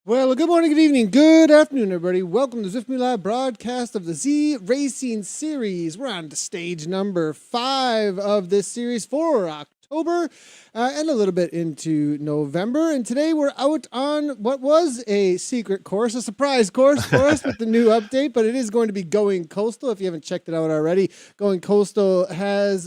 Well, good morning, good evening, good afternoon, everybody. Welcome to Zwift Live broadcast of the ZRacing Series. We're on to stage number 5 of this series for October and a little bit into November. And today we're out on what was a secret course, a surprise course for us with the new update, but it is going to be Going Coastal. If you haven't checked it out already, Going Coastal has,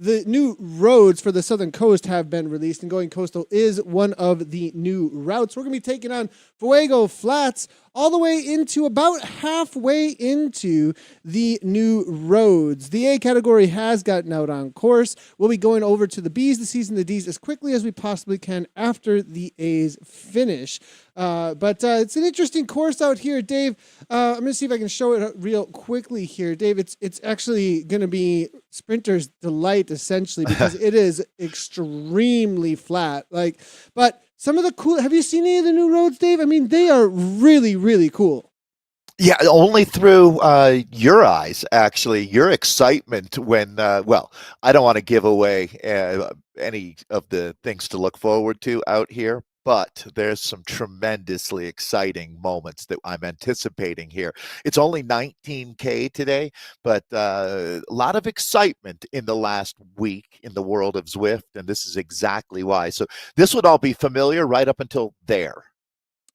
the new roads for the southern coast have been released, and Going Coastal is one of the new routes. We're going to be taking on Fuego Flats all the way into about halfway into the new roads. The A category has gotten out on course. We'll be going over to the Bs, the Cs, and the Ds as quickly as we possibly can after the As finish. But it's an interesting course out here, Dave. I'm going to see if I can show it real quickly here, Dave. It's actually going to be sprinter's delight essentially because it is extremely flat. But some of the cool. Have you seen any of the new roads, Dave? I mean, they are really, really cool. Yeah, only through your eyes, actually, your excitement when, I don't want to give away any of the things to look forward to out here, but there's some tremendously exciting moments that I'm anticipating here. It's only 19K today, but a lot of excitement in the last week in the world of Zwift, and this is exactly why. So this would all be familiar right up until there.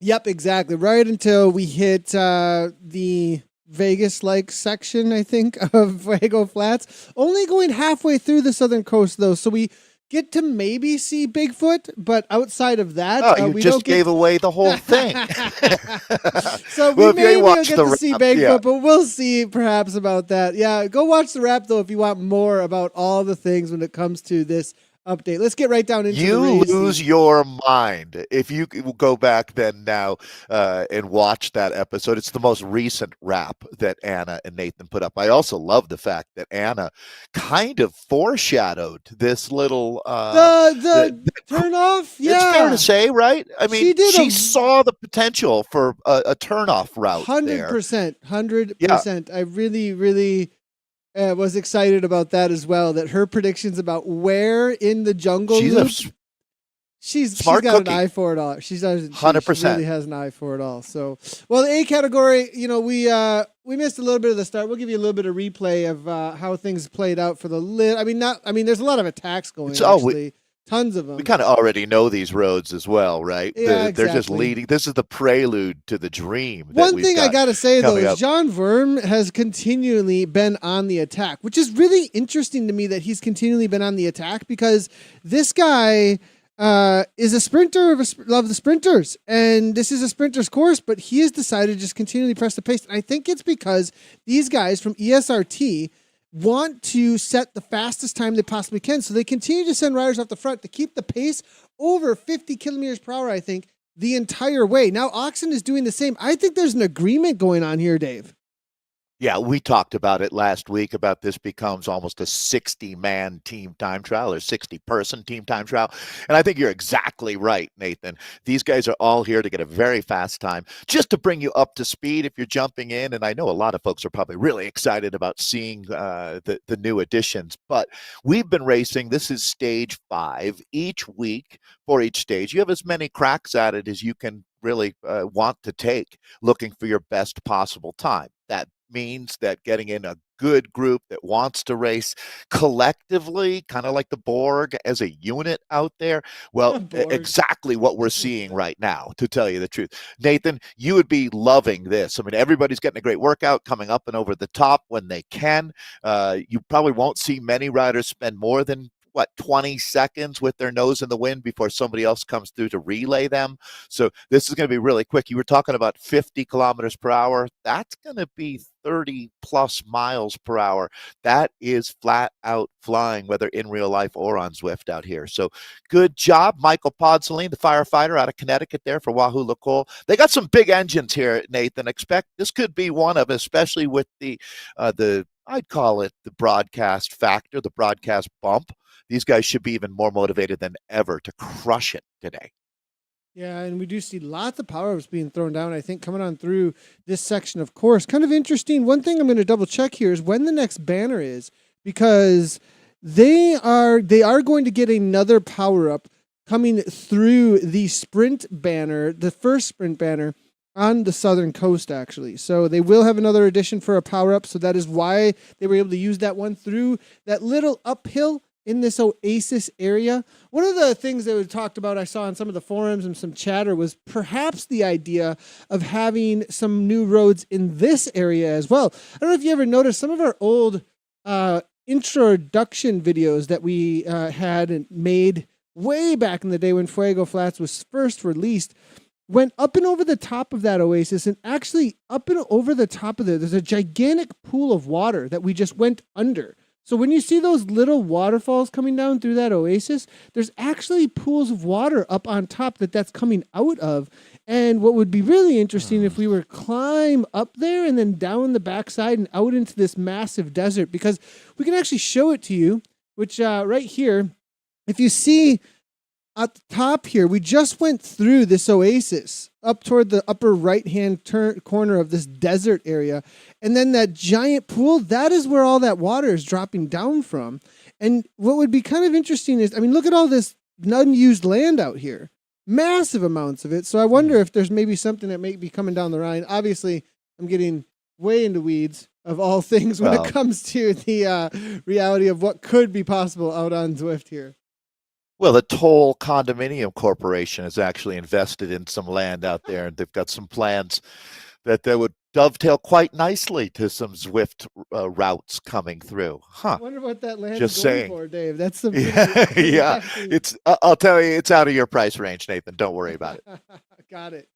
Yep, exactly. Right until we hit the Vegas-like section, I think, of Fuego Flats. Only going halfway through the southern coast, though, so we get to maybe see Bigfoot, but outside of that, you we just don't gave away the whole thing. So we maybe don't get to see Bigfoot, yeah. But we'll see perhaps about that. Yeah, go watch the wrap, though, if you want more about all the things when it comes to this update. Let's get right down into you the lose your mind if you go back then now and watch that episode. It's the most recent wrap that Anna and Nathan put up. I also love the fact that Anna kind of foreshadowed this little the turn off. Yeah, it's fair to say, right? I mean, she saw the potential for a turnoff route. 100%, 100%. I really was excited about that as well. That her predictions about where in the jungle she's got cookie. an eye for it all. She does 100%. She really has an eye for it all. So, well, the A category, we missed a little bit of the start. We'll give you a little bit of replay of how things played out for the lid. There's a lot of attacks going. Tons of them. We kind of already know these roads as well, right? Yeah, They're just leading. This is the prelude to the dream. One thing I got to say, though, is John Verm has continually been on the attack, which is really interesting to me that he's continually been on the attack because this guy is a sprinter of the sprinters, and this is a sprinter's course, but he has decided to just continually press the pace. And I think it's because these guys from ESRT want to set the fastest time they possibly can. So they continue to send riders off the front to keep the pace over 50 kilometers per hour, I think, the entire way. Now, Oxen is doing the same. I think there's an agreement going on here, Dave. Yeah, we talked about it last week about this becomes almost a 60-man team time trial or 60-person team time trial. And I think you're exactly right, Nathan. These guys are all here to get a very fast time just to bring you up to speed if you're jumping in. And I know a lot of folks are probably really excited about seeing the new additions. But we've been racing. This is stage 5. Each week for each stage, you have as many cracks at it as you can really want to take, looking for your best possible time. That means that getting in a good group that wants to race collectively, kind of like the Borg as a unit out there. Well, exactly what we're seeing right now, to tell you the truth. Nathan, you would be loving this. I mean, everybody's getting a great workout, coming up and over the top when they can. You probably won't see many riders spend more than 20 seconds with their nose in the wind before somebody else comes through to relay them. So this is going to be really quick. You were talking about 50 kilometers per hour. That's going to be 30 plus miles per hour. That is flat out flying, whether in real life or on Zwift out here. So good job, Michael Podsaline, the firefighter out of Connecticut there for Wahoo LaColle. They got some big engines here, Nathan. Expect this could be one of, especially with the I'd call it the broadcast factor, the broadcast bump. These guys should be even more motivated than ever to crush it today. Yeah, and we do see lots of power-ups being thrown down, I think, coming on through this section of course. Kind of interesting. One thing I'm going to double check here is when the next banner is, because they are going to get another power-up coming through the sprint banner, the first sprint banner on the southern coast, actually. So they will have another edition for a power-up, so that is why they were able to use that one through that little uphill in this oasis area. One of the things that we talked about, I saw on some of the forums and some chatter, was perhaps the idea of having some new roads in this area as well. I don't know if you ever noticed some of our old introduction videos that we had and made way back in the day when Fuego Flats was first released, went up and over the top of that oasis, and actually up and over the top of there's a gigantic pool of water that we just went under. So when you see those little waterfalls coming down through that oasis, there's actually pools of water up on top that's coming out of. And what would be really interesting if we were climb up there and then down the backside and out into this massive desert, because we can actually show it to you, which right here, if you see at the top here, we just went through this oasis up toward the upper right-hand corner of this desert area. And then that giant pool, that is where all that water is dropping down from. And what would be kind of interesting is, I mean, look at all this unused land out here. Massive amounts of it. So I wonder if there's maybe something that may be coming down the line. Obviously, I'm getting way into weeds of all things when it comes to the reality of what could be possible out on Zwift here. Well, the Toll Condominium Corporation has actually invested in some land out there, and they've got some plans that would dovetail quite nicely to some Zwift routes coming through. I wonder what that land Just is going saying. for, Dave. That's some yeah. It's I'll tell you, it's out of your price range, Nathan. Don't worry about it. Got it.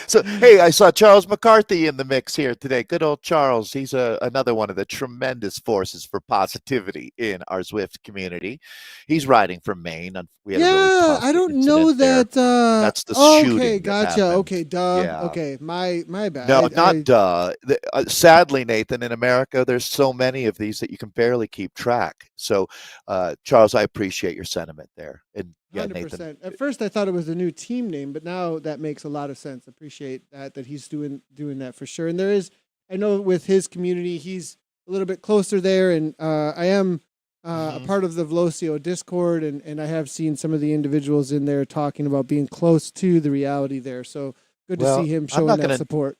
So, hey, I saw Charles McCarthy in the mix here today. Good old Charles. He's another one of the tremendous forces for positivity in our Zwift community. He's riding from Maine. We had a really tough I don't know that. That's the shooting. Okay, gotcha. Happened. Okay, duh. Yeah. Okay, my bad. No, not duh. Sadly, Nathan, in America, there's so many of these that you can barely keep track. So, Charles, I appreciate your sentiment there. And yeah, 100%. Nathan. At first, I thought it was a new team name, but now that makes a lot of sense. Appreciate that he's doing that for sure. And there is, I know with his community, he's a little bit closer there, and I am a part of the Velocio Discord, and I have seen some of the individuals in there talking about being close to the reality there. So good to see him showing that support.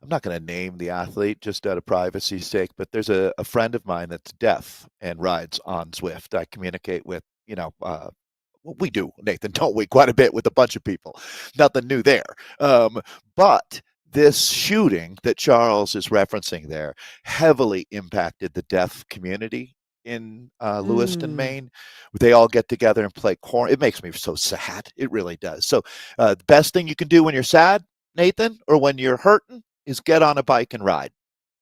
I'm not going to name the athlete just out of privacy's sake, but there's a friend of mine that's deaf and rides on Zwift. I communicate with, we do, Nathan, don't we? Quite a bit with a bunch of people. Nothing new there. But this shooting that Charles is referencing there heavily impacted the deaf community in Lewiston, Maine. They all get together and play corn. It makes me so sad. It really does. So the best thing you can do when you're sad, Nathan, or when you're hurting, is get on a bike and ride.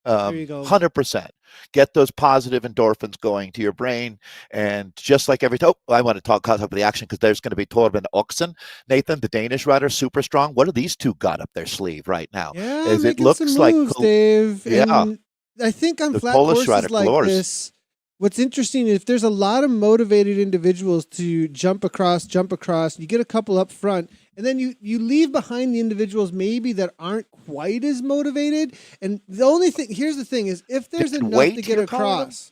There you go. 100%. Get those positive endorphins going to your brain. And just like every time, I want to talk about the action because there's going to be Torben Oxen. Nathan, the Danish rider, super strong. What do these two got up their sleeve right now? Yeah, as it looks some moves, Dave. Yeah. And I think on the flat Polish courses like this, what's interesting is if there's a lot of motivated individuals to jump across, you get a couple up front, and then you leave behind the individuals maybe that aren't quite as motivated. And the only thing, here's the thing, is if there's enough to get across,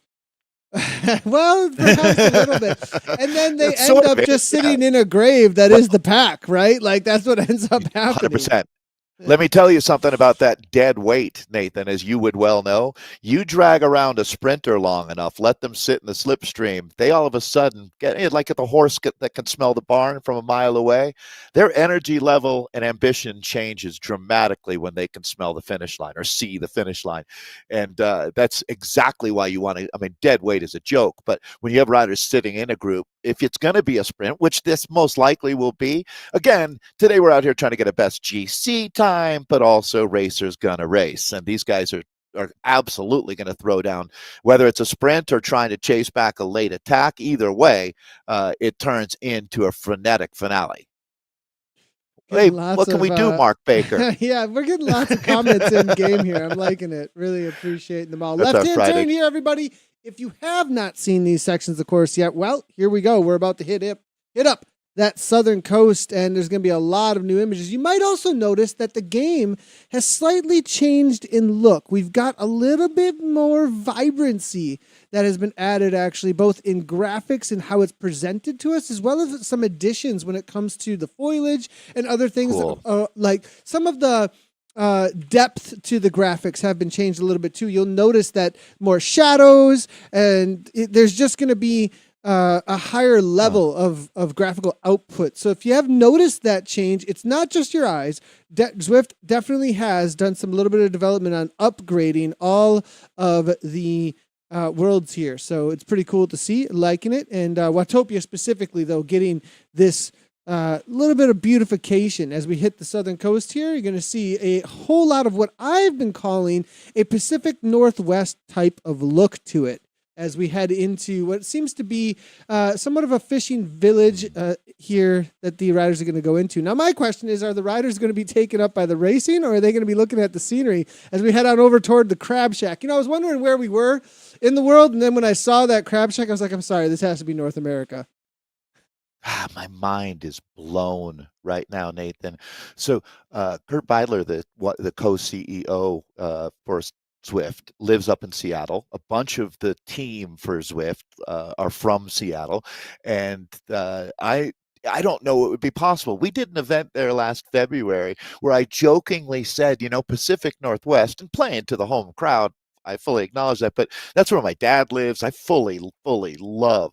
well, perhaps a little bit, and then they end up just sitting in a grave that is the pack, right? Like that's what ends up happening. 100%. Let me tell you something about that dead weight, Nathan, as you would well know. You drag around a sprinter long enough, let them sit in the slipstream, they all of a sudden get like at the horse that can smell the barn from a mile away. Their energy level and ambition changes dramatically when they can smell the finish line or see the finish line. And that's exactly why you want to, dead weight is a joke, but when you have riders sitting in a group, if it's going to be a sprint, which this most likely will be, again, today we're out here trying to get a best GC time, but also racers gonna race. And these guys are absolutely going to throw down, whether it's a sprint or trying to chase back a late attack. Either way, it turns into a frenetic finale. Hey, what can we do, Mark Baker? Yeah, we're getting lots of comments in game here. I'm liking it. Really appreciating them all. Left-hand turn here, everybody. If you have not seen these sections of course yet, well, here we go. We're about to hit up that southern coast, and there's going to be a lot of new images. You might also notice that the game has slightly changed in look. We've got a little bit more vibrancy that has been added, actually, both in graphics and how it's presented to us, as well as some additions when it comes to the foliage and other things. Cool. Like some of the depth to the graphics have been changed a little bit too. You'll notice that more shadows, and there's just going to be a higher level of graphical output. So if you have noticed that change, it's not just your eyes. Zwift definitely has done some little bit of development on upgrading all of the worlds here. So it's pretty cool to see, liking it. And Watopia specifically, though, getting this little bit of beautification as we hit the southern coast here. You're going to see a whole lot of what I've been calling a Pacific Northwest type of look to it as we head into what seems to be somewhat of a fishing village here that the riders are going to go into. Now, my question is, are the riders going to be taken up by the racing, or are they going to be looking at the scenery as we head on over toward the crab shack? You know, I was wondering where we were in the world, and then when I saw that crab shack, I was like, I'm sorry, this has to be North America. My mind is blown right now, Nathan. So Kurt Beidler, the co-CEO for Zwift, lives up in Seattle. A bunch of the team for Zwift are from Seattle, and I don't know it would be possible. We did an event there last February where I jokingly said, Pacific Northwest, and playing to the home crowd. I fully acknowledge that, but that's where my dad lives. I fully love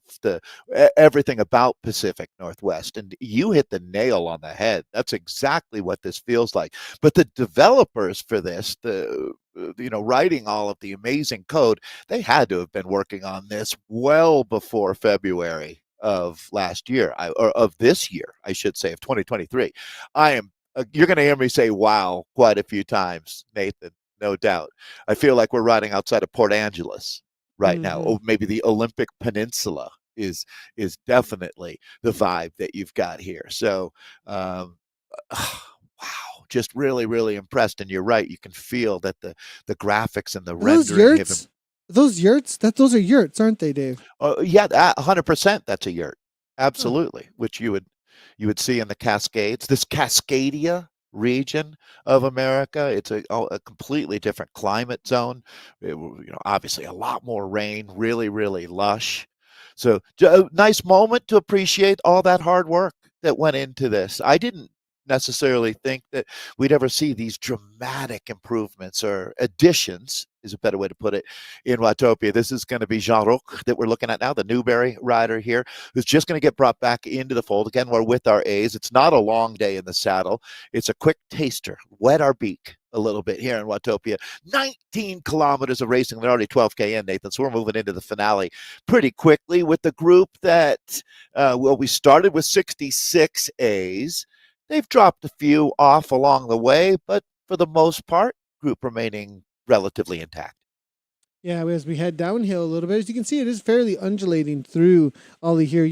everything about Pacific Northwest, and you hit the nail on the head. That's exactly what this feels like. But the developers for this, writing all of the amazing code, they had to have been working on this well before February of last year, or of this year, I should say, of 2023. You're going to hear me say "wow" quite a few times, Nathan. No doubt. I feel like we're riding outside of Port Angeles right now. Or maybe the Olympic Peninsula is definitely the vibe that you've got here. So, wow, just really impressed. And you're right. You can feel that the graphics and the rendering have him. Those yurts, those are yurts, aren't they, Dave? Yeah, 100%. That's a yurt. Absolutely. Which you would see in the Cascades. This Cascadia region of America. It's a completely different climate zone. Obviously a lot more rain, really lush. So a nice moment to appreciate all that hard work that went into this. I didn't necessarily think that we'd ever see these dramatic improvements or additions, is a better way to put it, in Watopia. This is going to be Jean-Roch that we're looking at now, the Newberry rider here, who's just going to get brought back into the fold. Again, we're with our A's. It's not a long day in the saddle. It's a quick taster, wet our beak a little bit here in Watopia. 19 kilometers of racing. They're already 12K in, Nathan, so we're moving into the finale pretty quickly with the group that, we started with 66 A's. They've dropped a few off along the way, but for the most part, group remaining relatively intact. Yeah, as we head downhill a little bit, as you can see, it is fairly undulating through all of here.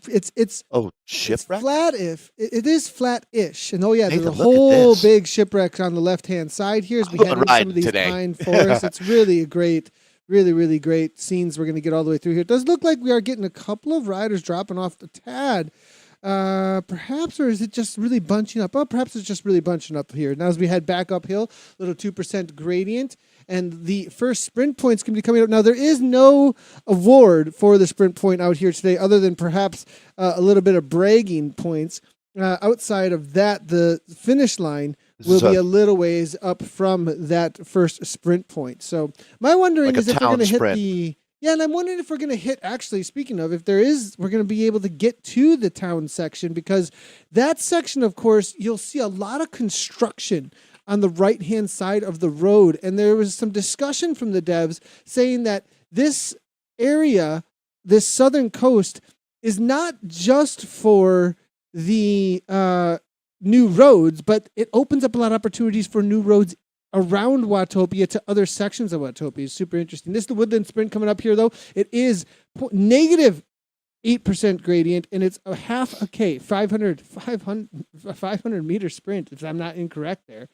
It's shipwreck. Flat it is flat-ish, and Nathan, there's a whole big shipwreck on the left-hand side here as we head into some of these pine forests. It's really a great, really great scenes we're going to get all the way through here. It does look like we are getting a couple of riders dropping off the tad. Perhaps, or is it just really bunching up? Oh, perhaps it's just really bunching up here. Now, as we head back uphill, little 2% gradient, and the first sprint points can be coming up. Now, there is no award for the sprint point out here today, other than perhaps a little bit of bragging points. Outside of that, the finish line will be a little ways up from that first sprint point. So, my wondering is if we're going to hit the... Yeah, and I'm wondering if we're going to hit, actually, speaking of, if there is, we're going to be able to get to the town section, because that section, of course, you'll see a lot of construction on the right-hand side of the road. And there was some discussion from the devs saying that this area, this southern coast, is not just for the new roads, but it opens up a lot of opportunities for new roads around Watopia to other sections of Watopia. Is super interesting. This is the Woodland Sprint coming up here, though. It is negative 8% gradient, and it's a half a K, 500 meter sprint, if I'm not incorrect there.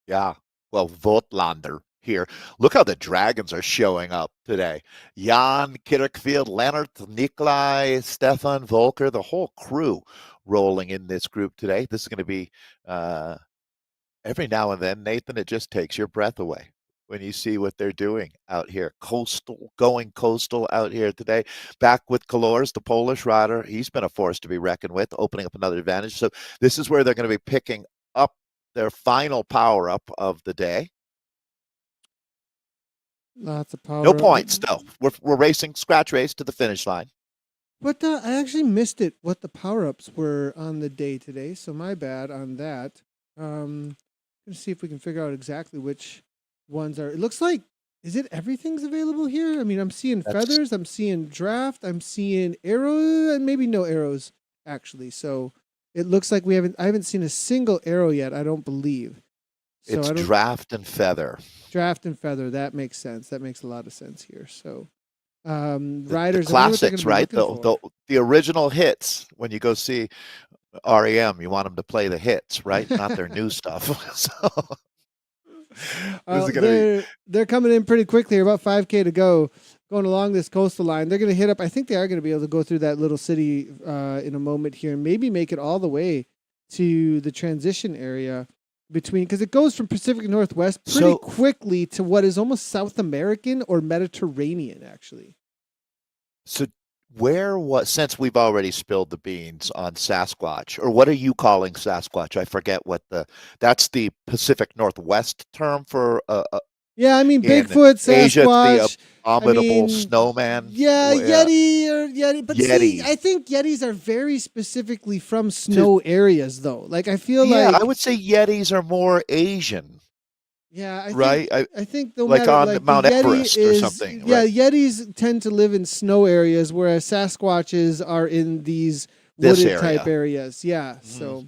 Yeah. Well, Votlander here. Look how the Dragons are showing up today. Jan Kirkfield, Leonard, Nikolai, Stefan, Volker, the whole crew rolling in this group today. This is going to be every now and then, Nathan, it just takes your breath away when you see what they're doing out here. Going coastal out here today. Back with Kalors, the Polish rider. He's been a force to be reckoned with, opening up another advantage. So this is where they're going to be picking up their final power-up of the day. Lots of power. No points, though. We're racing scratch race to the finish line. But I actually missed it, what the power-ups were on the day today, so my bad on that. Let's see if we can figure out exactly which ones are. It looks like, is it everything's available here? I mean, I'm seeing feathers, I'm seeing draft, I'm seeing arrow, and maybe no arrows, actually. So it looks like I haven't seen a single arrow yet, I don't believe. So it's draft and feather. Draft and feather. That makes sense. That makes a lot of sense here. So, riders, the classics, right? The original hits. When you go see REM, you want them to play the hits, right? Not their new stuff. So they're coming in pretty quickly. About 5K to go, going along this coastal line. They're going to hit up. I think they are going to be able to go through that little city in a moment here, and maybe make it all the way to the transition area. Because it goes from Pacific Northwest pretty quickly to what is almost South American or Mediterranean, actually. So since we've already spilled the beans on Sasquatch, or what are you calling Sasquatch? I forget that's the Pacific Northwest term for yeah, I mean, Bigfoot, Sasquatch. Asia, the abominable snowman. Yeah, Yeti. But Yeti. See, I think Yetis are very specifically from snow areas, though. Like, I feel like... I would say Yetis are more Asian. Yeah, I think like on Mount Everest or something. Yeah, right? Yetis tend to live in snow areas, whereas Sasquatches are in these wooded type areas. Yeah, so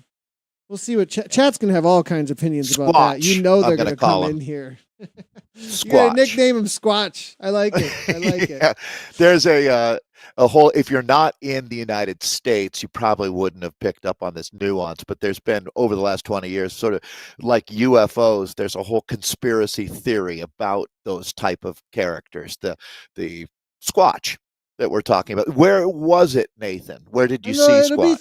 we'll see what chat's going to have all kinds of opinions about that. You know they're going to come in here. You're going to nickname him Squatch. I like it. It. There's a whole, if you're not in the United States, you probably wouldn't have picked up on this nuance, but there's been, over the last 20 years, sort of like UFOs, there's a whole conspiracy theory about those type of characters, the Squatch that we're talking about. Where was it, Nathan? Where did you see Squatch? It'll be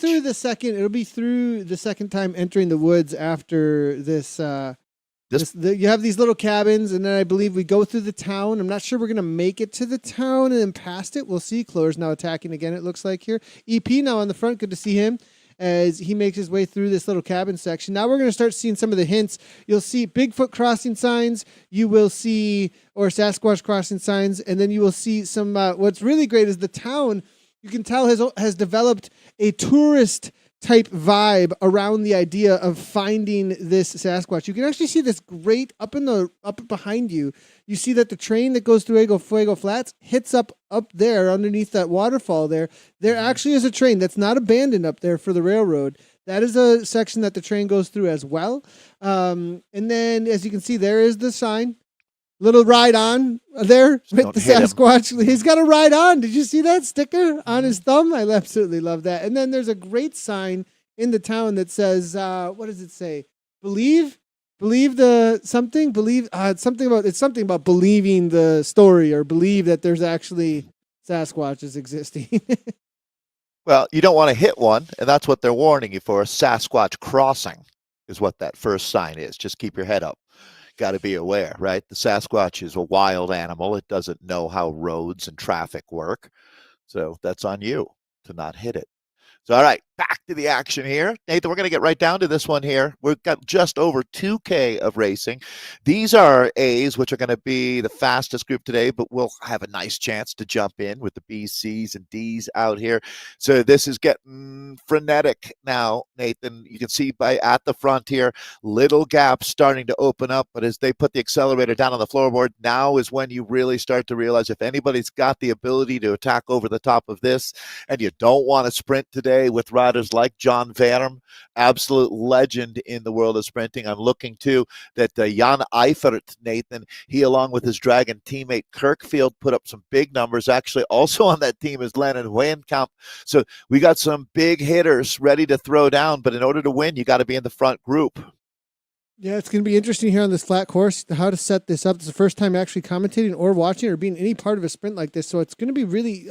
through the second time entering the woods after this. You have these little cabins, and then I believe we go through the town. I'm not sure we're going to make it to the town and then past it. We'll see. Clor's now attacking again, it looks like here. EP now on the front. Good to see him as he makes his way through this little cabin section. Now we're going to start seeing some of the hints. You'll see Bigfoot crossing signs. You will see, or Sasquatch crossing signs, and then you will see some, what's really great is the town, you can tell has developed a tourist type vibe around the idea of finding this Sasquatch. You can actually see this great up behind you. You see that the train that goes through Fuego Flats hits up there underneath that waterfall there. There actually is a train that's not abandoned up there for the railroad. That is a section that the train goes through as well. And then, as you can see, there is the sign. Little ride on there with the Sasquatch. He's got a ride on. Did you see that sticker on his thumb? I absolutely love that. And then there's a great sign in the town that says, what does it say? Believe it's something about believing the story, or believe that there's actually Sasquatches existing. Well, you don't want to hit one, and that's what they're warning you for. Sasquatch crossing is what that first sign is. Just keep your head up. Got to be aware, right? The Sasquatch is a wild animal. It doesn't know how roads and traffic work. So that's on you to not hit it. So, all right, back to the action here. Nathan, we're going to get right down to this one here. We've got just over 2K of racing. These are A's, which are going to be the fastest group today, but we'll have a nice chance to jump in with the B's, C's, and D's out here. So this is getting frenetic now, Nathan. You can see at the front here, little gaps starting to open up, but as they put the accelerator down on the floorboard, now is when you really start to realize if anybody's got the ability to attack over the top of this, and you don't want to sprint today with riders like John Verum, absolute legend in the world of sprinting. I'm looking too that Jan Eifert, Nathan, he along with his Dragon teammate Kirkfield put up some big numbers. Actually, also on that team is Lennon Hoyenkamp. So we got some big hitters ready to throw down, but in order to win, you got to be in the front group. Yeah, it's going to be interesting here on this flat course how to set this up. It's the first time actually commentating or watching or being any part of a sprint like this. So it's going to be really,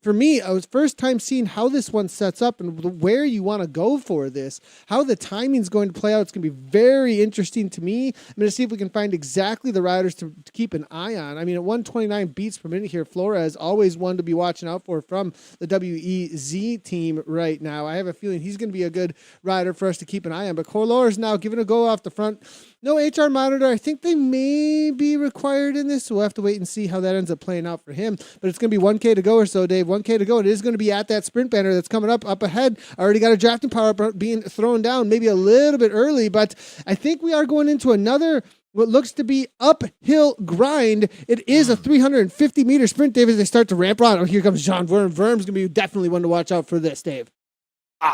for me, I was first time seeing how this one sets up and where you want to go for this, how the timing's going to play out. It's going to be very interesting to me. I'm going to see if we can find exactly the riders to keep an eye on. I mean, at 129 beats per minute here, Flores always one to be watching out for from the WEZ team right now. I have a feeling he's going to be a good rider for us to keep an eye on. But Corlor is now giving a go off the front. No HR monitor. I think they may be required in this, so we'll have to wait and see how that ends up playing out for him. But it's going to be 1K to go or so, Dave. 1K to go. It is going to be at that sprint banner that's coming up ahead. I already got a drafting power being thrown down, maybe a little bit early, but I think we are going into another what looks to be uphill grind. It is a 350-meter sprint, Dave, as they start to ramp around. Oh, here comes John Worm. Worm's going to be definitely one to watch out for this, Dave.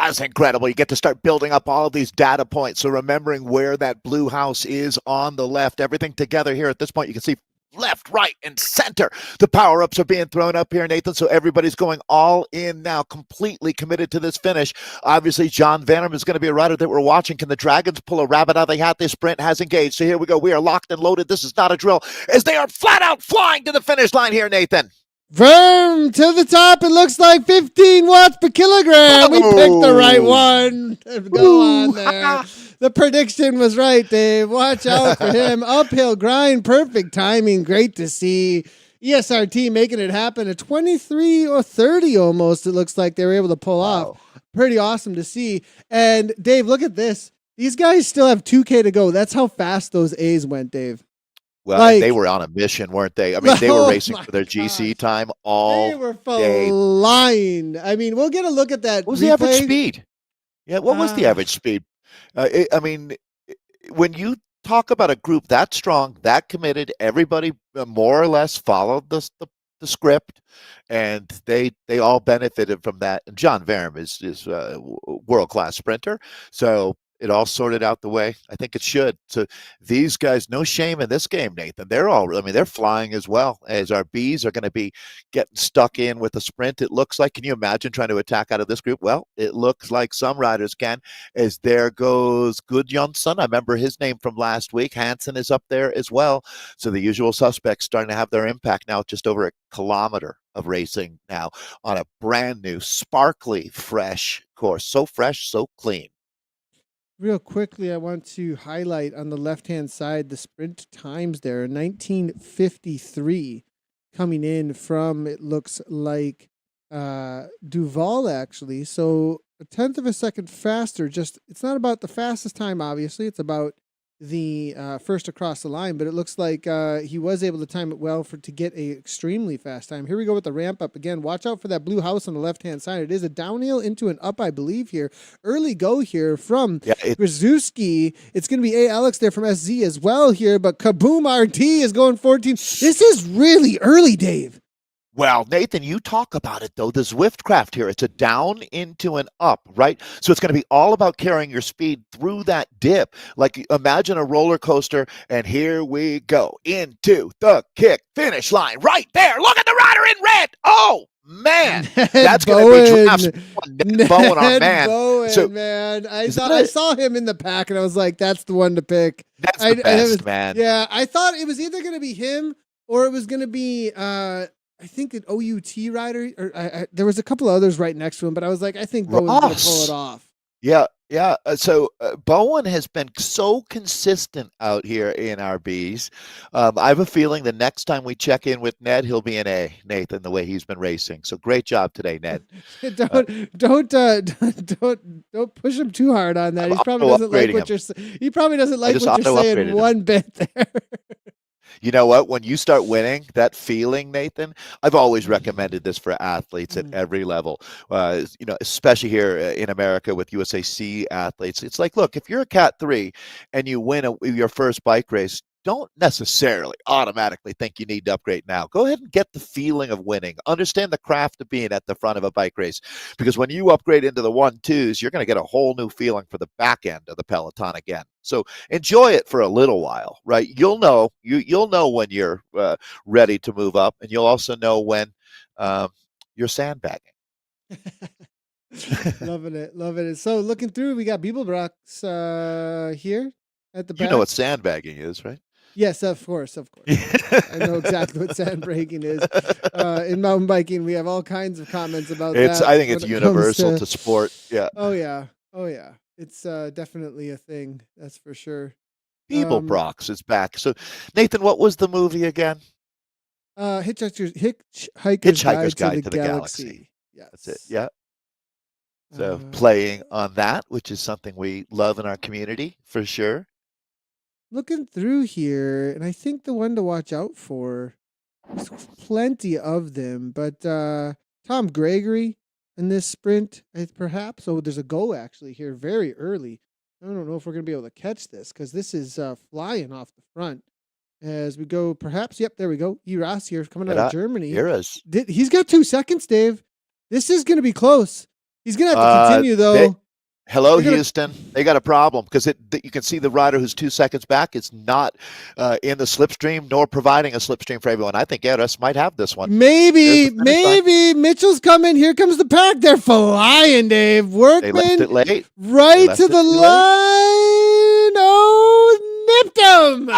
It's incredible. You get to start building up all of these data points. So remembering where that blue house is on the left, everything together here at this point, you can see left, right, and center. The power-ups are being thrown up here, Nathan, so everybody's going all in now, completely committed to this finish. Obviously, John Vanham is going to be a rider that we're watching. Can the Dragons pull a rabbit out of the hat? This sprint has engaged. So here we go. We are locked and loaded. This is not a drill, as they are flat out flying to the finish line here, Nathan. Verm to the top. It looks like 15 watts per kilogram. We picked the right one. Go on there. The prediction was right, Dave. Watch out for him. Uphill grind. Perfect timing. Great to see. ESRT making it happen at 23 or 30 almost. It looks like they were able to pull off. Pretty awesome to see. And Dave, look at this. These guys still have 2K to go. That's how fast those A's went, Dave. Well, they were on a mission, weren't they? I mean, they were racing for their GC time all day. They were flying. I mean, we'll get a look at that. What was the average speed? Yeah, what was the average speed? I mean, when you talk about a group that strong, that committed, everybody more or less followed the script, and they all benefited from that. And John Vanham is a world-class sprinter, so it all sorted out the way I think it should. So these guys, no shame in this game, Nathan. They're flying as well, as our Bs are going to be getting stuck in with a sprint, it looks like. Can you imagine trying to attack out of this group? Well, it looks like some riders can, as there goes Gudjonsson. I remember his name from last week. Hansen is up there as well. So the usual suspects starting to have their impact now, just over a kilometer of racing now on a brand new, sparkly, fresh course. So fresh, so clean. Real quickly, I want to highlight on the left-hand side the sprint times there. 1953 coming in from, it looks like, Duval, actually. So a tenth of a second faster. It's not about the fastest time, obviously. It's about the first across the line, but it looks like he was able to time it well to get a extremely fast time. Here we go with the ramp up again. Watch out for that blue house on the left-hand side. It is a downhill into an up, I believe here. Early go here from Brzezinski. It's going to be Alex there from SZ as well here, but Kaboom RT is going 14. This is really early, Dave. Well, Nathan, you talk about it, though. The Zwift craft here, it's a down into an up, right? So it's going to be all about carrying your speed through that dip. Like, imagine a roller coaster, and here we go into the kick finish line right there. Look at the rider in red. Oh, man. That's going to be drafts. Ned Bowen on man. Bowen, man. I saw him in the pack, and I was like, that's the one to pick. That's the best, man. Yeah, I thought it was either going to be him or it was going to be I think an OUT rider, or there was a couple of others right next to him, but I was like, I think Bowen's going to pull it off. Yeah. So Bowen has been so consistent out here in our Bs. I have a feeling the next time we check in with Ned, he'll be an A, Nathan, the way he's been racing. So great job today, Ned. Don't push him too hard on that. He probably doesn't like what you're saying. He probably doesn't like what you're saying one bit there. You know what? When you start winning, that feeling, Nathan, I've always recommended this for athletes at every level, especially here in America with USAC athletes. It's like, look, if you're a Cat 3 and you win your first bike race, don't necessarily automatically think you need to upgrade now. Go ahead and get the feeling of winning. Understand the craft of being at the front of a bike race. Because when you upgrade into the 1-2s, you're going to get a whole new feeling for the back end of the peloton again. So enjoy it for a little while, right? You'll know when you're ready to move up, and you'll also know when you're sandbagging. Loving it. So looking through, we got Bibelbrox here. at the You back. know what sandbagging is, right? Yes, of course. I know exactly what sandbreaking is. In mountain biking, we have all kinds of comments about that. I think it's when it comes universal to sport. Yeah. Oh yeah, oh yeah. It's definitely a thing. That's for sure. People Brox is back. So, Nathan, what was the movie again? Hitchhiker's Guide to the Galaxy. Yes, That's it. Yeah. So playing on that, which is something we love in our community for sure. Looking through here, and I think the one to watch out for, there's plenty of them, but Tom Gregory in this sprint, perhaps. Oh, there's a go actually here very early. I don't know if we're going to be able to catch this because this is flying off the front as we go. Perhaps, yep, there we go. Eras here coming out of Germany. He's got 2 seconds, Dave. This is going to be close. He's going to have to continue, though. Hello, Houston. They got a problem because you can see the rider who's 2 seconds back is not in the slipstream nor providing a slipstream for everyone. I think Eras might have this one. Maybe Mitchell's coming. Here comes the pack. They're flying, Dave. Workman they left it late. Right to the line. Oh, nipped him.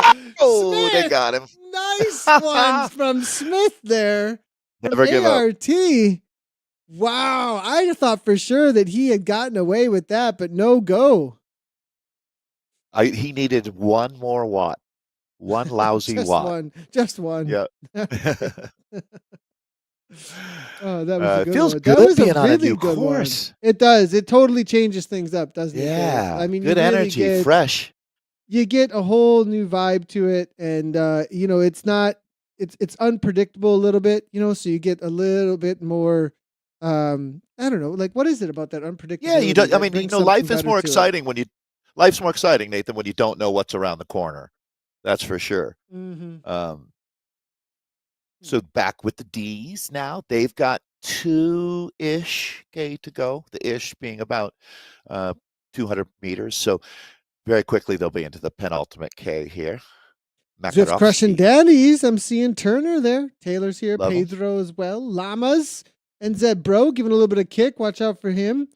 Oh, Smith. They got him. Nice one from Smith there. Never give up. Wow, I thought for sure that he had gotten away with that, but no go. He needed one more watt. One lousy watt. Just one. Yeah. Oh, that was a good feels one. good That was being a on really a new good course. One. It does. It totally changes things up, doesn't it? Yeah. I mean, good energy, fresh. You get a whole new vibe to it, and it's unpredictable a little bit, so you get a little bit more. I don't know, like what is it about that unpredictability? Yeah, you don't. I mean, life is more exciting life's more exciting, Nathan, when you don't know what's around the corner. That's for sure. Mm-hmm. So back with the D's now. They've got 2-ish K to go. The ish being about 200 meters. So very quickly they'll be into the penultimate K here. Just crushing daddies. I'm seeing Turner there. Taylor's here. Love Pedro as well. Llamas. And Zed Bro giving a little bit of kick. Watch out for him.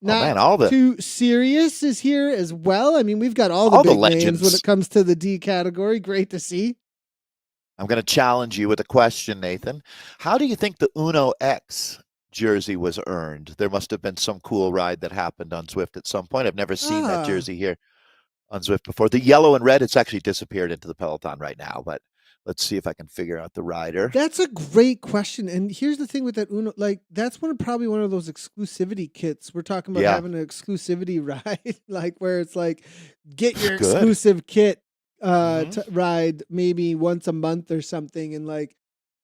Not too serious is here as well. I mean, we've got all the big names when it comes to the D category. Great to see. I'm going to challenge you with a question, Nathan. How do you think the Uno X jersey was earned? There must have been some cool ride that happened on Zwift at some point. I've never seen that jersey here on Zwift before. The yellow and red, it's actually disappeared into the peloton right now, but let's see if I can figure out the rider. That's a great question. And here's the thing with that Uno, like that's probably one of those exclusivity kits. We're talking about having an exclusivity ride, like where it's like, get your exclusive kit to ride maybe once a month or something. And like,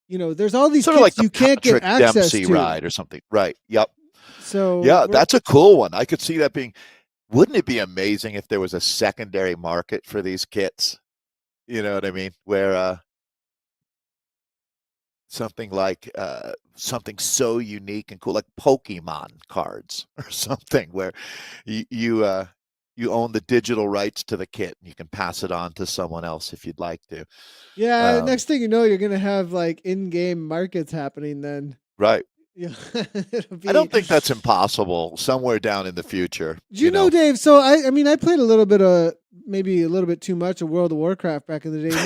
there's all these sort kits of like you can't get access Dempsey to. Ride or something. Right. Yep. So yeah, that's a cool one. I could see that being, wouldn't it be amazing if there was a secondary market for these kits? You know what I mean? Where something like something so unique and cool, like Pokemon cards or something, where you own the digital rights to the kit and you can pass it on to someone else if you'd like to. Yeah, next thing you know, you're gonna have like in-game markets happening then. Right. Yeah, I don't think that's impossible somewhere down in the future. Do you know, Dave? So I mean, I played a little bit too much of World of Warcraft back in the day.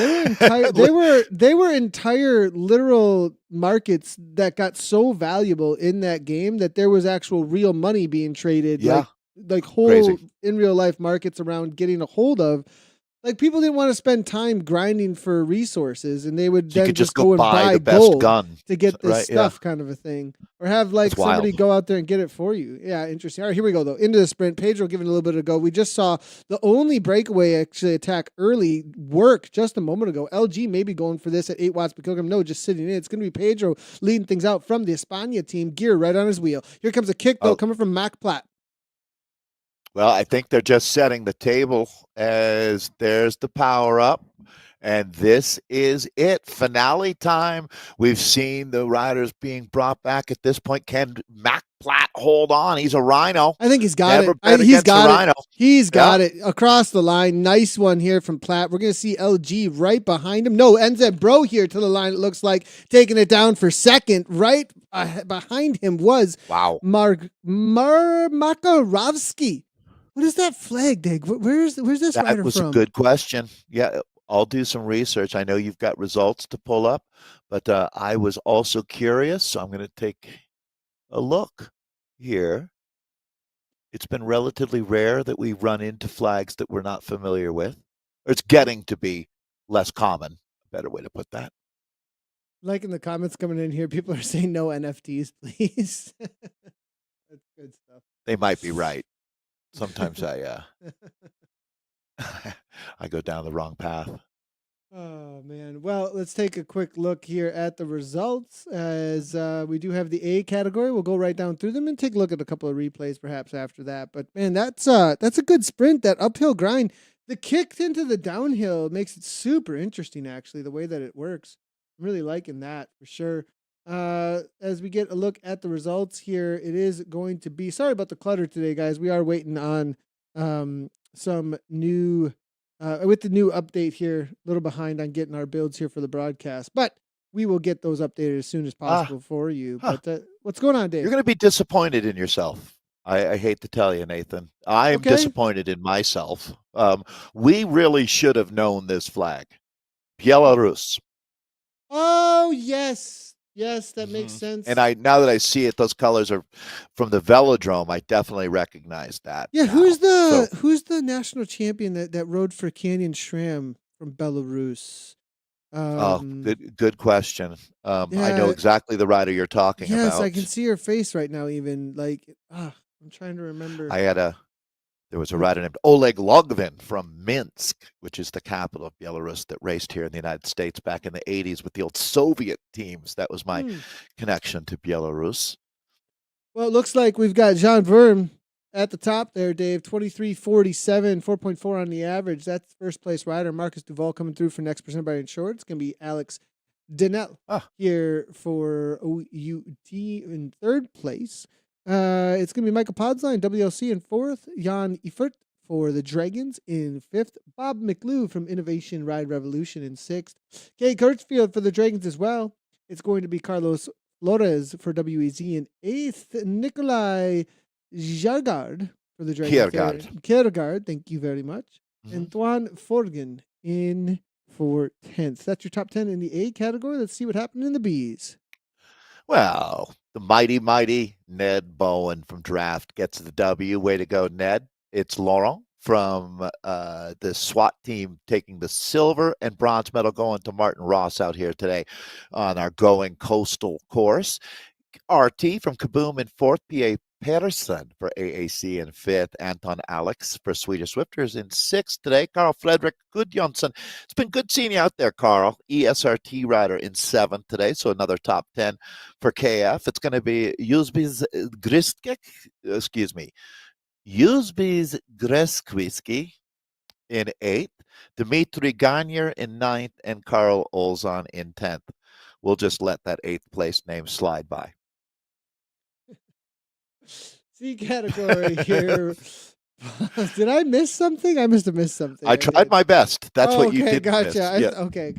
They were entire literal markets that got so valuable in that game that there was actual real money being traded. Yeah, like whole in real life markets around getting a hold of. Like people didn't want to spend time grinding for resources, and they would then just go and buy the best gold gun to get this stuff, kind of a thing, or have like somebody go out there and get it for you. Yeah, interesting. All right, here we go though. Into the sprint, Pedro giving a little bit of go. We just saw the only breakaway actually attack early work just a moment ago. LG maybe going for this at 8 watts per kilogram. No, just sitting in. It's going to be Pedro leading things out from the España team. Gear right on his wheel. Here comes a kick though, coming from Mac Platt. Well, I think they're just setting the table as there's the power up. And this is it. Finale time. We've seen the riders being brought back at this point. Can Mac Platt hold on? He's a rhino. I think he's got it. He's got it across the line. Nice one here from Platt. We're going to see LG right behind him. No, NZ Bro here to the line. It looks like taking it down for second. Right behind him was Makarovsky. What is that flag, Dig? Where's this That rider was a from? good question. Yeah, I'll do some research. I know you've got results to pull up, but I was also curious, so I'm going to take a look here. It's been relatively rare that we run into flags that we're not familiar with. Or it's getting to be less common. A better way to put that. Like in the comments coming in here, people are saying no NFTs, please. That's good stuff. They might be right. Sometimes I go down the wrong path. Oh man. Well, let's take a quick look here at the results as we do have the A category. We'll go right down through them and take a look at a couple of replays perhaps after that. But man, that's a good sprint, that uphill grind. The kick into the downhill makes it super interesting actually, the way that it works. I'm really liking that for sure. As we get a look at the results here, it is going to be, sorry about the clutter today, guys. We are waiting on some new with the new update here, a little behind on getting our builds here for the broadcast, but we will get those updated as soon as possible for you. Huh. But what's going on, Dave? You're going to be disappointed in yourself. I hate to tell you, Nathan. I'm Okay. disappointed in myself. We really should have known this flag. Belarus. Oh, yes. Yes, that makes sense. And now that I see it, those colors are from the velodrome. I definitely recognize that. Yeah, now. who's the national champion that rode for Canyon SRAM from Belarus? Good question. I know exactly the rider you're talking about. Yes, I can see her face right now. Even like, I'm trying to remember. There was a rider named Oleg Logvin from Minsk, which is the capital of Belarus, that raced here in the United States back in the 80s with the old Soviet teams. That was my connection to Belarus. Well, it looks like we've got Jean Verme at the top there, Dave. 23.47, 4.4 on the average. That's first place rider. Marcus Duval coming through for next percent by insured. It's going to be Alex Denel here for OUT in third place. It's going to be Michael Podsline, WLC in fourth. Jan Ifert for the Dragons in fifth. Bob McLew from Innovation Ride Revolution in sixth. Kay Kurtzfield for the Dragons as well. It's going to be Carlos Flores for WEZ in eighth. Nikolai Jargard for the Dragons. Kiergaard, thank you very much. And Tuan Forgan in for 10th. That's your top 10 in the A category. Let's see what happened in the Bs. Well, the mighty Ned Bowen from Draft gets the W. Way to go, Ned. It's Laurent from the SWAT team taking the silver and bronze medal, going to Martin Ross out here today on our Going Coastal course. RT from Kaboom in fourth. PA Persson for AAC in fifth. Anton Alex for Swedish Swifters in sixth today. Carl Fredrik Gudjonsson. It's been good seeing you out there, Carl. ESRT rider in seventh today, so another top 10 for KF. It's going to be Yuzbiz Greskwiski in eighth. Dmitry Gagne in ninth, and Carl Olzon in 10th. We'll just let that eighth place name slide by. C category here. Did I miss something? I must have missed something. I tried my best. That's what you did. Gotcha. Miss. Yeah. Okay.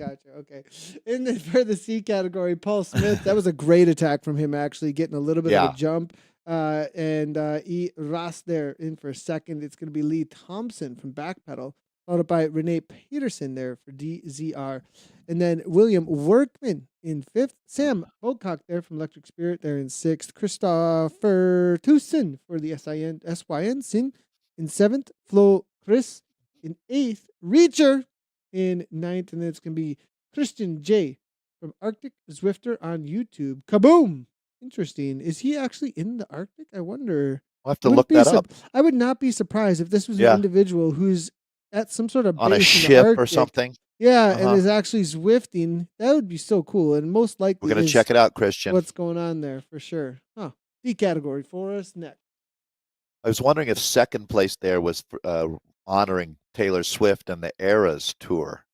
For the C category, Paul Smith, that was a great attack from him, actually getting a little bit of a jump. E. Ross there in for a second. It's going to be Lee Thompson from Backpedal, followed by Renee Peterson there for DZR. And then William Workman in fifth. Sam Bocock there from Electric Spirit there in sixth. Christopher Tucson for the SYN Sin in seventh. Flo Chris in eighth. Reacher in ninth. And then it's going to be Christian J from Arctic Zwifter on YouTube. Kaboom! Interesting. Is he actually in the Arctic? I wonder. I'll have to look that up. I would not be surprised if this was an individual who's at some sort of base on a ship or something. Yeah, and is actually Zwifting. That would be so cool. And most likely, we're going to check it out, Christian. What's going on there for sure? D category for us next. I was wondering if second place there was honoring Taylor Swift and the Eras tour.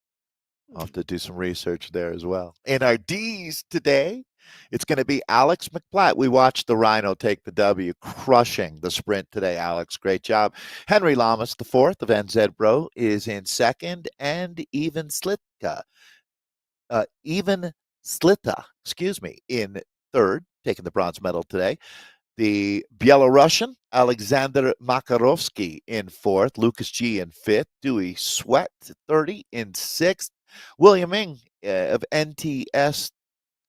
I'll have to do some research there as well. In our D's today, it's going to be Alex McPlatt. We watched the Rhino take the W, crushing the sprint today, Alex. Great job. Henry Lamas, the fourth of NZ Bro, is in second, and Even Slita, in third, taking the bronze medal today. The Belarusian Alexander Makarovsky in fourth, Lucas G in fifth, Dewey Sweat 30 in sixth, William Ing of NTS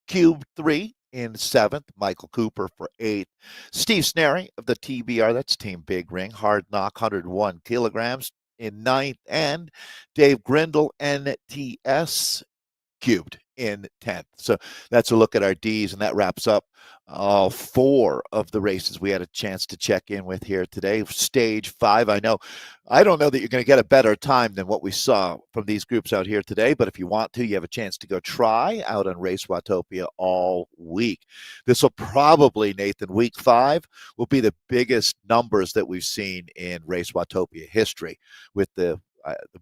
Cube 3 in seventh, Michael Cooper for eighth, Steve Snary of the TBR, that's Team Big Ring, Hard Knock 101 kilograms in ninth, and Dave Grindle NTS Cubed in 10th. So that's a look at our Ds, and that wraps up all four of the races we had a chance to check in with here today. Stage 5. I don't know that you're going to get a better time than what we saw from these groups out here today, but if you want to, you have a chance to go try out on Race Watopia all week. This will probably, Nathan, week 5 will be the biggest numbers that we've seen in Race Watopia history, with the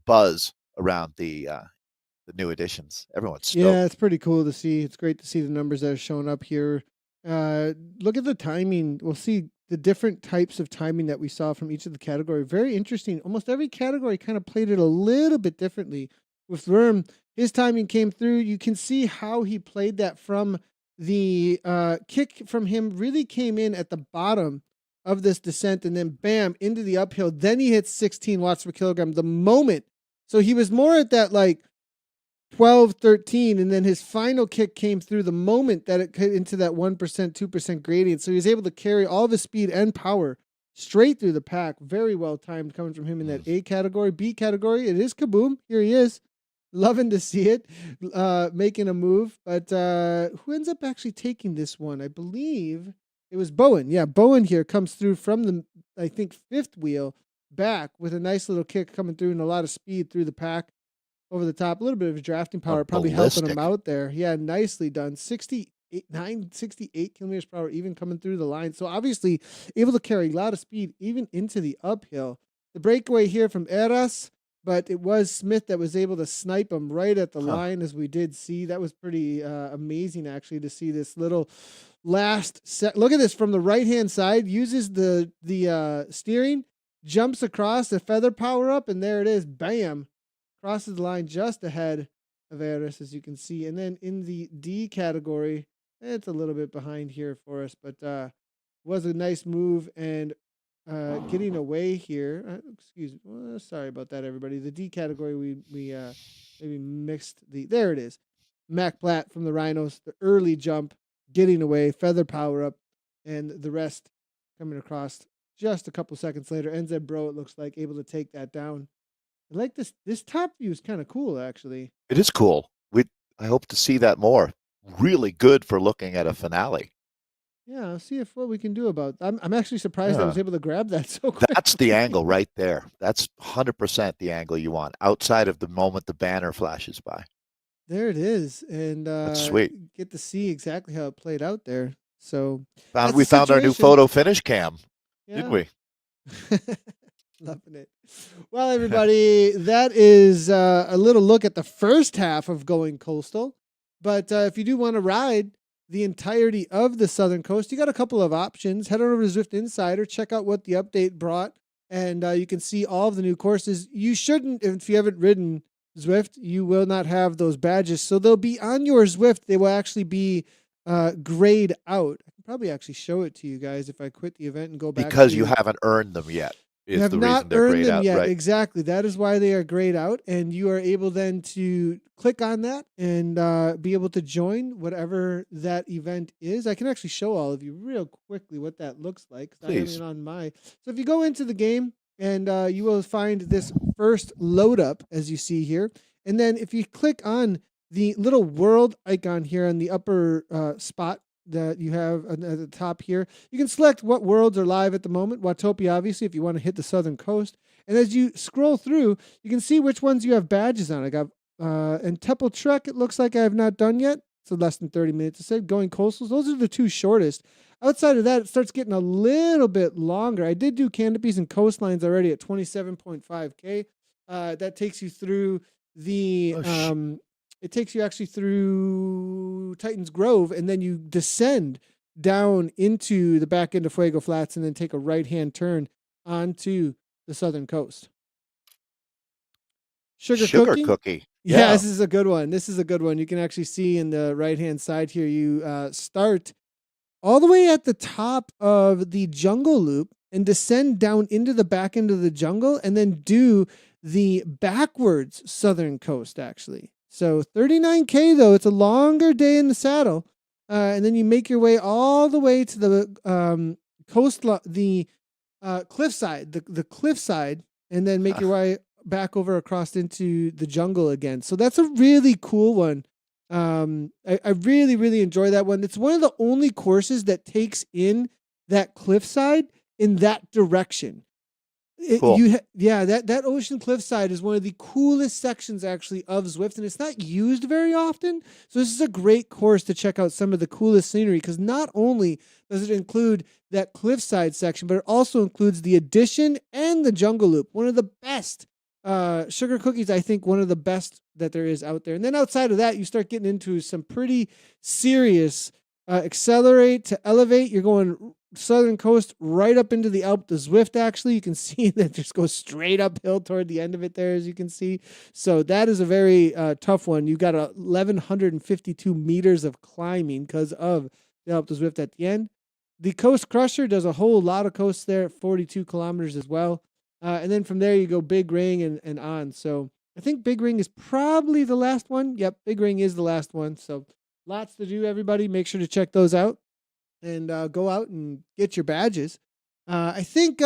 buzz around the new additions. Everyone's stoked. Yeah, it's pretty cool to see. It's great to see the numbers that are showing up here. Look at the timing. We'll see the different types of timing that we saw from each of the category. Very interesting. Almost every category kind of played it a little bit differently. With Worm, his timing came through. You can see how he played that from the kick from him really came in at the bottom of this descent, and then bam, into the uphill. Then he hits 16 watts per kilogram the moment. So he was more at that like 12, 13, and then his final kick came through the moment that it hit into that 1%, 2% gradient. So he was able to carry all of his speed and power straight through the pack. Very well timed coming from him in that A category. B category, it is Kaboom. Here he is. Loving to see it, making a move. But who ends up actually taking this one? I believe it was Bowen. Yeah, Bowen here comes through from the, I think, fifth wheel back with a nice little kick coming through and a lot of speed through the pack. Over the top, a little bit of drafting power, probably helping him out there. Yeah, nicely done. 68 kilometers per hour, even coming through the line. So obviously able to carry a lot of speed, even into the uphill. The breakaway here from Eras, but it was Smith that was able to snipe him right at the line, as we did see. That was pretty amazing, actually, to see this little last set. Look at this from the right-hand side. Uses the steering, jumps across the feather power up, and there it is. Bam. Crosses the line just ahead of Eris, as you can see. And then in the D category, it's a little bit behind here for us, but was a nice move and getting away here. Excuse me. Well, sorry about that, everybody. The D category, we maybe mixed the. There it is. Mac Platt from the Rhinos, the early jump, getting away, feather power up, and the rest coming across just a couple seconds later. NZ Bro, it looks like, able to take that down. I like this. This top view is kind of cool, actually. It is cool. I hope to see that more. Really good for looking at a finale. Yeah, I'll see what we can do about. I'm actually surprised I was able to grab that so quick. That's the angle right there. That's 100% the angle you want, outside of the moment the banner flashes by. There it is, and that's sweet. Get to see exactly how it played out there. So we found our new photo finish cam, didn't we? Loving it. Well, everybody, that is a little look at the first half of Going Coastal. But if you do want to ride the entirety of the Southern Coast, you got a couple of options. Head on over to Zwift Insider, check out what the update brought, and you can see all of the new courses. You shouldn't, if you haven't ridden Zwift, you will not have those badges. So they'll be on your Zwift. They will actually be grayed out. I can probably actually show it to you guys if I quit the event and go back. Because you haven't earned them yet. You have not earned them yet. Right? Exactly. That is why they are grayed out. And you are able then to click on that and be able to join whatever that event is. I can actually show all of you real quickly what that looks like. I have it on my. So if you go into the game and you will find this first load up, as you see here. And then if you click on the little world icon here on the upper spot that you have at the top here, you can select what worlds are live at the moment. Watopia, obviously, if you want to hit the Southern Coast. And as you scroll through, you can see which ones you have badges on. I got and Temple Trek, it looks like I have not done yet. So less than 30 minutes. It said Going Coastals. Those are the two shortest. Outside of that, it starts getting a little bit longer. I did do canopies and coastlines already at 27.5K. That takes you through the it takes you actually through Titans Grove, and then you descend down into the back end of Fuego Flats and then take a right-hand turn onto the Southern Coast. Sugar Cookie. Yeah, this is a good one. You can actually see in the right-hand side here, you start all the way at the top of the jungle loop and descend down into the back end of the jungle and then do the backwards southern coast, actually. So 39K, though, it's a longer day in the saddle. And then you make your way all the way to the cliffside, the cliffside, and then make your way back over across into the jungle again. So that's a really cool one. I really, really enjoy that one. It's one of the only courses that takes in that cliffside in that direction. Cool. That ocean cliffside is one of the coolest sections actually of Zwift, and it's not used very often. So this is a great course to check out some of the coolest scenery, because not only does it include that cliffside section, but it also includes the Addition and the Jungle Loop. One of the best sugar cookies, I think one of the best that there is out there. And then outside of that, you start getting into some pretty serious accelerate to elevate. You're going southern coast right up into the Alp. The Zwift, actually, you can see that just goes straight uphill toward the end of it there, as you can see. So that is a very tough one. You got 1,152 meters of climbing because of the Alp to Zwift at the end. The Coast Crusher does a whole lot of coasts there at 42 kilometers as well. And then from there, you go Big Ring and on. So I think Big Ring is probably the last one. Yep, Big Ring is the last one. So lots to do, everybody. Make sure to check those out and go out and get your badges. I think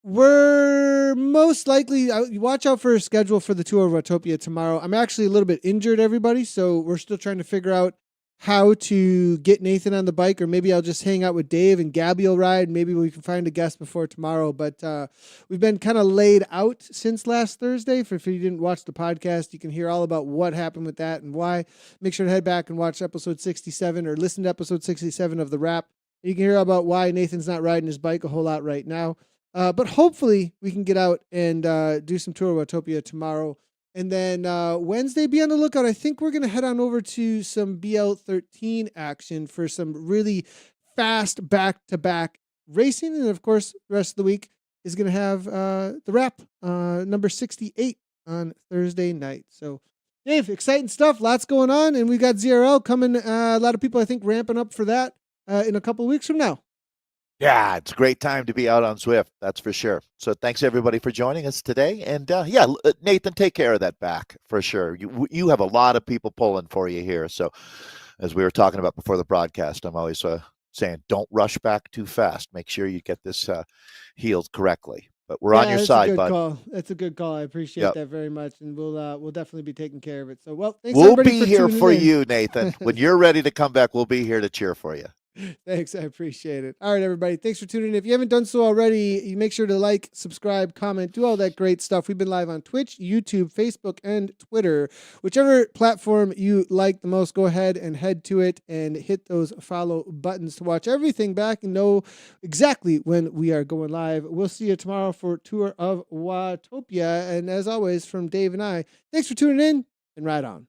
we're most likely, watch out for a schedule for the tour of Watopia tomorrow. I'm actually a little bit injured, everybody, so we're still trying to figure out how to get Nathan on the bike, or maybe I'll just hang out with Dave and Gabby will ride. Maybe we can find a guest before tomorrow, but we've been kind of laid out since last Thursday. If you didn't watch the podcast, you can hear all about what happened with that and why. Make sure to head back and watch episode 67 or listen to episode 67 of The Wrap. You can hear about why Nathan's not riding his bike a whole lot right now. But hopefully we can get out and do some tour of Watopia tomorrow. And then Wednesday, be on the lookout. I think we're going to head on over to some BL13 action for some really fast back-to-back racing. And, of course, the rest of the week is going to have the Wrap, number 68 on Thursday night. So, Dave, exciting stuff. Lots going on. And we got ZRL coming. A lot of people, I think, ramping up for that in a couple of weeks from now. Yeah, it's a great time to be out on Zwift, that's for sure. So thanks, everybody, for joining us today. And, Nathan, take care of that back, for sure. You have a lot of people pulling for you here. So as we were talking about before the broadcast, I'm always saying don't rush back too fast. Make sure you get this healed correctly. But we're on your side, bud. That's a good call. I appreciate that very much, and we'll definitely be taking care of it. So, well, thanks. We'll be here for you, Nathan. When you're ready to come back, we'll be here to cheer for you. Thanks. I appreciate it. All right, everybody. Thanks for tuning in. If you haven't done so already, you make sure to like, subscribe, comment, do all that great stuff. We've been live on Twitch, YouTube, Facebook, and Twitter. Whichever platform you like the most, go ahead and head to it and hit those follow buttons to watch everything back and know exactly when we are going live. We'll see you tomorrow for Tour of Watopia. And as always, from Dave and I, thanks for tuning in and ride on.